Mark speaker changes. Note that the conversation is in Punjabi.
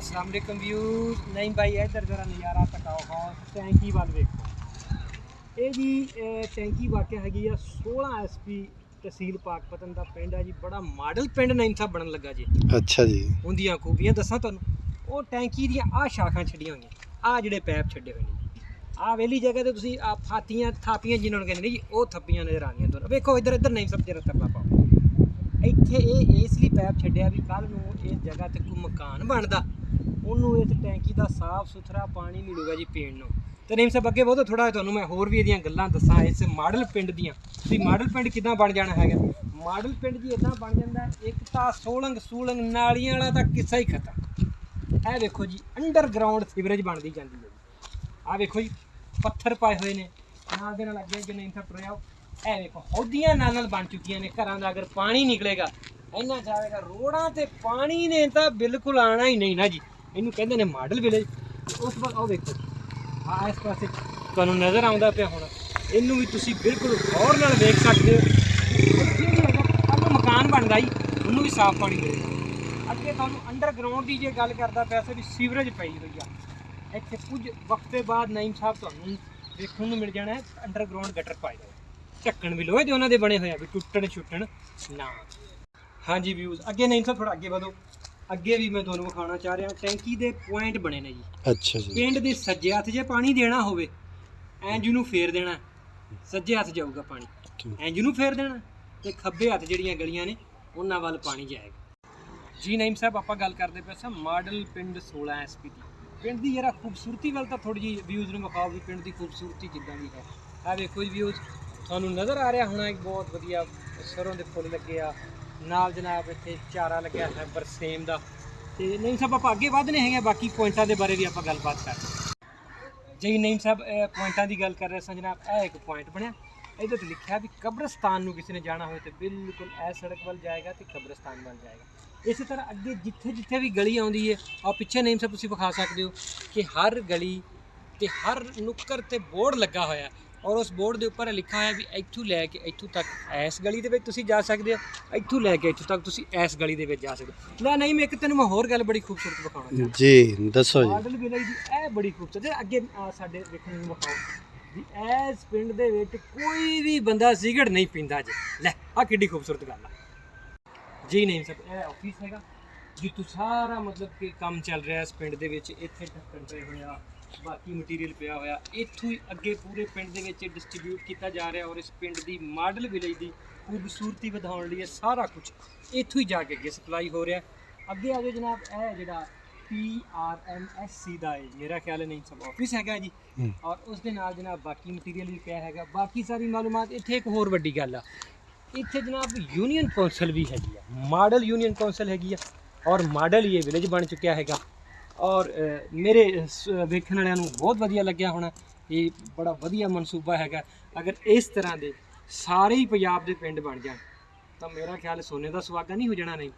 Speaker 1: अस्सलाम वालेकुम व्यूज़। नहीं भाई इधर जरा नज़ारा तकाओ टैंकी वाल वेखो। ये जी टैंकी वाकई हैगी 16 SP तहसील पाकपतन का पिंड है जी। बड़ा मॉडल पिंड नहीं था बनन लगा जी।
Speaker 2: अच्छा जी।
Speaker 1: उनदियां खूबियां दसा तुहानू। वो टैंकी दी आ शाखां छड्डियां होईयां, आ जिहड़े पैप छड्डे होए ने जी। आ वेली जगह ते तुसीं आ फातियां थापियां जिन्हां नूं कहंदे ने जी, ਉਹ ਥੱਪੀਆਂ ਨਜ਼ਰ ਆਉਂਦੀਆਂ ਤੁਹਾਨੂੰ। ਵੇਖੋ ਇੱਧਰ ਇੱਧਰ ਨਹੀਂ ਸਭ ਜਰਾ ਤਰਲਾ ਪਾਓ। ਇੱਥੇ ਇਹ ਇਸ ਲਈ ਪੈਪ ਛੱਡਿਆ ਵੀ ਕੱਲ ਨੂੰ ਇਸ ਜਗ੍ਹਾ ਤੇ ਕੋਈ ਮਕਾਨ ਬਣਦਾ, ਉਹਨੂੰ ਇਸ ਟੈਂਕੀ ਦਾ ਸਾਫ਼ ਸੁਥਰਾ ਪਾਣੀ ਮਿਲੂਗਾ ਜੀ ਪੀਣ ਨੂੰ। ਤੇ ਨਹੀਂ ਸਭ ਅੱਗੇ ਬਹੁਤ ਥੋੜਾ ਤੁਹਾਨੂੰ ਮੈਂ ਹੋਰ ਵੀ ਇਹਦੀਆਂ ਗੱਲਾਂ ਦੱਸਾਂ ਇਸ ਮਾਡਲ ਪਿੰਡ ਦੀਆਂ ਵੀ ਮਾਡਲ ਪਿੰਡ ਕਿੱਦਾਂ ਬਣ ਜਾਣਾ ਹੈਗਾ। ਮਾਡਲ ਪਿੰਡ ਜੀ ਇਦਾਂ ਬਣ ਜਾਂਦਾ, ਇੱਕ ਤਾਂ ਸੋਲੰਗ ਸੂਲੰਗ ਨਾਲੀਆਂ ਵਾਲਾ ਤਾਂ ਕਿੱਸਾ ਹੀ ਖਤਮ। ਇਹ ਵੇਖੋ ਜੀ ਅੰਡਰਗਰਾਉਂਡ ਸੀਵਰੇਜ ਬਣਦੀ ਜਾਂਦੀ ਹੈ ਜੀ। ਆਹ ਵੇਖੋ ਜੀ ਪੱਥਰ ਪਾਏ ਹੋਏ ਨੇ ਨਾਲ ਦੇ ਨਾਲ ਅੱਗੇ ਜੇ ਨਹੀਂ ਤਾਂ ਟੁਰਿਆ। ਇਹ ਵੇਖੋ ਹੌਦੀਆਂ ਨਾਲ ਬਣ ਚੁੱਕੀਆਂ ਨੇ ਘਰਾਂ ਦਾ। ਅਗਰ ਪਾਣੀ ਨਿਕਲੇਗਾ ਇੰਨਾ ਜਾਵੇਗਾ ਰੋਡਾਂ ਤੇ ਪਾਣੀ ਨੇ ਤਾਂ ਬਿਲਕੁਲ ਆਣਾ ਹੀ ਨਹੀਂ ਨਾ ਜੀ। ਇਹਨੂੰ ਕਹਿੰਦੇ ਨੇ ਮਾਡਲ ਵਿਲੇਜ। ਉਸ ਬਾਅਦ ਉਹ ਵੇਖੋ ਆ ਇਸ ਪਾਸੇ ਤੁਹਾਨੂੰ ਨਜ਼ਰ ਆਉਂਦਾ ਪਿਆ ਹੁਣ, ਇਹਨੂੰ ਵੀ ਤੁਸੀਂ ਬਿਲਕੁਲ ਗੌਰ ਨਾਲ ਵੇਖ ਸਕਦੇ ਹੋ। ਅੱਗੇ ਮਕਾਨ ਬਣਦਾ ਜੀ, ਉਹਨੂੰ ਵੀ ਸਾਫ਼ ਪਾਣੀ ਮਿਲੇਗਾ। ਅੱਗੇ ਤੁਹਾਨੂੰ ਅੰਡਰਗਰਾਉਂਡ ਦੀ ਜੇ ਗੱਲ ਕਰਦਾ ਪਿਆ ਸੀ ਵੀ ਸੀਵਰੇਜ ਪਈ ਹੋਈ ਆ ਇੱਥੇ। ਕੁਝ ਵਕਤ ਬਾਅਦ ਨਾਇਮ ਸਾਹਿਬ ਤੁਹਾਨੂੰ ਦੇਖਣ ਨੂੰ ਮਿਲ ਜਾਣਾ ਅੰਡਰਗਰਾਉਂਡ ਗਟਰ ਪਾਏ ਹੋਏ, ਢੱਕਣ ਵੀ ਲੋਹੇ ਦੇ ਉਹਨਾਂ ਦੇ ਬਣੇ ਹੋਏ ਆ ਵੀ ਟੁੱਟਣ ਛੁੱਟਣ ਨਾ। ਹਾਂਜੀ ਵਿਊਜ਼ ਅੱਗੇ ਨਹੀਂ ਸਾਹਿਬ ਥੋੜਾ ਅੱਗੇ ਵਧੋ। ਅੱਗੇ ਵੀ ਮੈਂ ਤੁਹਾਨੂੰ ਵਿਖਾਉਣਾ ਚਾਹ ਰਿਹਾ ਟੈਂਕੀ ਦੇ ਪੁਆਇੰਟ ਬਣੇ ਨੇ ਜੀ।
Speaker 2: ਅੱਛਾ ਜੀ।
Speaker 1: ਪਿੰਡ ਦੇ ਸੱਜੇ ਹੱਥ ਜੇ ਪਾਣੀ ਦੇਣਾ ਹੋਵੇ ਇੰਜ ਨੂੰ ਫੇਰ ਦੇਣਾ, ਸੱਜੇ ਹੱਥ ਜਾਊਗਾ ਪਾਣੀ, ਇੰਜ ਨੂੰ ਫੇਰ ਦੇਣਾ ਤੇ ਖੱਬੇ ਹੱਥ ਜਿਹੜੀਆਂ ਗਲੀਆਂ ਨੇ ਉਹਨਾਂ ਵੱਲ ਪਾਣੀ ਜਾਏਗਾ ਜੀ। ਨਾਇਮ ਸਾਹਿਬ ਆਪਾਂ ਗੱਲ ਕਰਦੇ ਪਏ ਸਾਂ ਮਾਡਲ ਪਿੰਡ 16 SP ਦੀ। ਪਿੰਡ ਦੀ ਜਰਾ ਖੂਬਸੂਰਤੀ ਵੱਲ ਤਾਂ ਥੋੜੀ ਜਿਹੀ ਵਿਊਜ਼ ਨੂੰ ਵਿਖਾਓ ਵੀ ਪਿੰਡ ਦੀ ਖੂਬਸੂਰਤੀ ਜਿੱਦਾਂ ਦੀ ਹੈ। ਆ ਵੇਖੋ ਜੀ ਵਿਊਜ਼ ਤੁਹਾਨੂੰ ਨਜ਼ਰ ਆ ਰਿਹਾ ਹੋਣਾ, ਇੱਕ ਬਹੁਤ ਵਧੀਆ ਸਰੋਂ ਦੇ ਫੁੱਲ ਲੱਗੇ ਆ ਨਾਲ ਜਨਾਬ। ਇੱਥੇ ਚਾਰਾ ਲੱਗਿਆ ਹੈ ਬਰਸੇਮ ਦਾ। ਤੇ ਨਹੀਂ ਸਾਹਿਬ ਆਪਾਂ ਅੱਗੇ ਵਧਨੇ ਹੈਗੇ, ਬਾਕੀ ਪੁਆਇੰਟਾਂ ਦੇ ਬਾਰੇ ਵੀ ਆਪਾਂ ਗੱਲਬਾਤ ਕਰਦੇ ਜੀ। ਨਹੀਂ ਸਾਹਿਬ ਪੁਆਇੰਟਾਂ ਦੀ ਗੱਲ ਕਰ ਰਹੇ ਸਾਂ ਜਨਾਬ। ਇਹ ਇੱਕ ਪੁਆਇੰਟ ਬਣਿਆ, ਇਹਦੇ ਤੇ ਲਿਖਿਆ ਵੀ ਕਬਰਸਤਾਨ ਨੂੰ ਕਿਸੇ ਨੇ ਜਾਣਾ ਹੋਵੇ ਤੇ ਬਿਲਕੁਲ ਇਹ ਸੜਕ ਵੱਲ ਜਾਏਗਾ ਤੇ ਕਬਰਸਤਾਨ ਵੱਲ ਜਾਏਗਾ। ਇਸੇ ਤਰ੍ਹਾਂ ਅੱਗੇ ਜਿੱਥੇ ਜਿੱਥੇ ਵੀ ਗਲੀ ਆਉਂਦੀ ਹੈ ਆ ਪਿੱਛੇ ਨਹੀਂ ਸਾਹਿਬ ਤੁਸੀਂ ਵਿਖਾ ਸਕਦੇ ਹੋ ਕਿ ਹਰ ਗਲੀ ਤੇ ਹਰ ਨੁੱਕਰ ਤੇ ਬੋਰਡ ਲੱਗਾ ਹੋਇਆ ਔਰ ਉਸ ਬੋਰਡ ਦੇ ਉੱਪਰ ਲਿਖਿਆ ਹੋਇਆ ਵੀ ਇੱਥੋਂ ਲੈ ਕੇ ਇੱਥੋਂ ਤੱਕ ਇਸ ਗਲੀ ਦੇ ਵਿੱਚ ਤੁਸੀਂ ਜਾ ਸਕਦੇ ਹੋ, ਇੱਥੋਂ ਲੈ ਕੇ ਇੱਥੋਂ ਤੱਕ ਤੁਸੀਂ ਇਸ ਗਲੀ ਦੇ ਵਿੱਚ ਜਾ ਸਕਦੇ ਹੋ। ਲੈ ਨਹੀਂ ਮੈਂ ਇੱਕ ਤੈਨੂੰ ਮੈਂ ਹੋਰ ਗੱਲ ਬੜੀ ਖੂਬਸੂਰਤ ਵਿਖਾਉਣਾ
Speaker 2: ਜੀ ਦੱਸੋ ਜੀ।
Speaker 1: ਮਾਡਲ ਵਿਲੇਜ ਦੀ ਇਹ ਬੜੀ ਖੂਬਸੂਰਤ ਹੈ। ਅੱਗੇ ਸਾਡੇ ਵੇਖਣ ਨੂੰ ਵਿਖਾਓ ਵੀ ਇਸ ਪਿੰਡ ਦੇ ਵਿੱਚ ਕੋਈ ਵੀ ਬੰਦਾ ਸਿਗਰਟ ਨਹੀਂ ਪੀਂਦਾ ਜੀ। ਲੈ ਆ ਕਿੱਡੀ ਖੂਬਸੂਰਤ ਗੱਲ ਆ ਜੀ। ਨਹੀਂ ਸਭ ਇਹ ਆਫਿਸ ਹੈਗਾ ਜਿੱਥੋਂ ਸਾਰਾ ਮਤਲਬ ਕਿ ਕੰਮ ਚੱਲ ਰਿਹਾ ਇਸ ਪਿੰਡ ਦੇ ਵਿੱਚ। ਇੱਥੇ ਢੱਕਣ ਪਏ ਹੋਇਆ, ਬਾਕੀ ਮਟੀਰੀਅਲ ਪਿਆ ਹੋਇਆ, ਇੱਥੋਂ ਹੀ ਅੱਗੇ ਪੂਰੇ ਪਿੰਡ ਦੇ ਵਿੱਚ ਡਿਸਟ੍ਰੀਬਿਊਟ ਕੀਤਾ ਜਾ ਰਿਹਾ। ਔਰ ਇਸ ਪਿੰਡ ਦੀ ਮਾਡਲ ਵਿਲੇਜ ਦੀ ਖੂਬਸੂਰਤੀ ਵਧਾਉਣ ਲਈ ਇਹ ਸਾਰਾ ਕੁਝ ਇੱਥੋਂ ਹੀ ਜਾ ਕੇ ਅੱਗੇ ਸਪਲਾਈ ਹੋ ਰਿਹਾ। ਅੱਗੇ ਆ ਜਾਓ ਜਨਾਬ, ਇਹ ਜਿਹੜਾ PRMSC ਦਾ ਹੈ ਮੇਰਾ ਖਿਆਲ ਨਹੀਂ ਸਭ ਆਫਿਸ ਹੈਗਾ ਜੀ। ਔਰ ਉਸ ਦੇ ਨਾਲ ਜਨਾਬ ਬਾਕੀ ਮਟੀਰੀਅਲ ਵੀ ਪਿਆ ਹੈਗਾ, ਬਾਕੀ ਸਾਰੀ ਮਾਲੂਮਾਤ। ਇੱਥੇ ਇੱਕ ਹੋਰ ਵੱਡੀ ਗੱਲ ਆ, ਇੱਥੇ ਜਨਾਬ ਯੂਨੀਅਨ ਕੌਂਸਲ ਵੀ ਹੈਗੀ ਆ, ਮਾਡਲ ਯੂਨੀਅਨ ਕੌਂਸਲ ਹੈਗੀ ਆ ਔਰ ਮਾਡਲ ਹੀ ਇਹ ਵਿਲੇਜ ਬਣ ਚੁੱਕਿਆ ਹੈਗਾ। ਔਰ ਮੇਰੇ ਵੇਖਣ ਵਾਲਿਆਂ ਨੂੰ ਬਹੁਤ ਵਧੀਆ ਲੱਗਿਆ ਹੋਣਾ। ਇਹ ਬੜਾ ਵਧੀਆ ਮਨਸੂਬਾ ਹੈਗਾ। ਅਗਰ ਇਸ ਤਰ੍ਹਾਂ ਦੇ ਸਾਰੇ ਹੀ ਪੰਜਾਬ ਦੇ ਪਿੰਡ ਬਣ ਜਾਣ ਤਾਂ ਮੇਰਾ ਖਿਆਲ ਸੋਨੇ ਦਾ ਸੁਹਾਗਾ ਨਹੀਂ ਹੋ ਜਾਣਾ। ਨਹੀਂ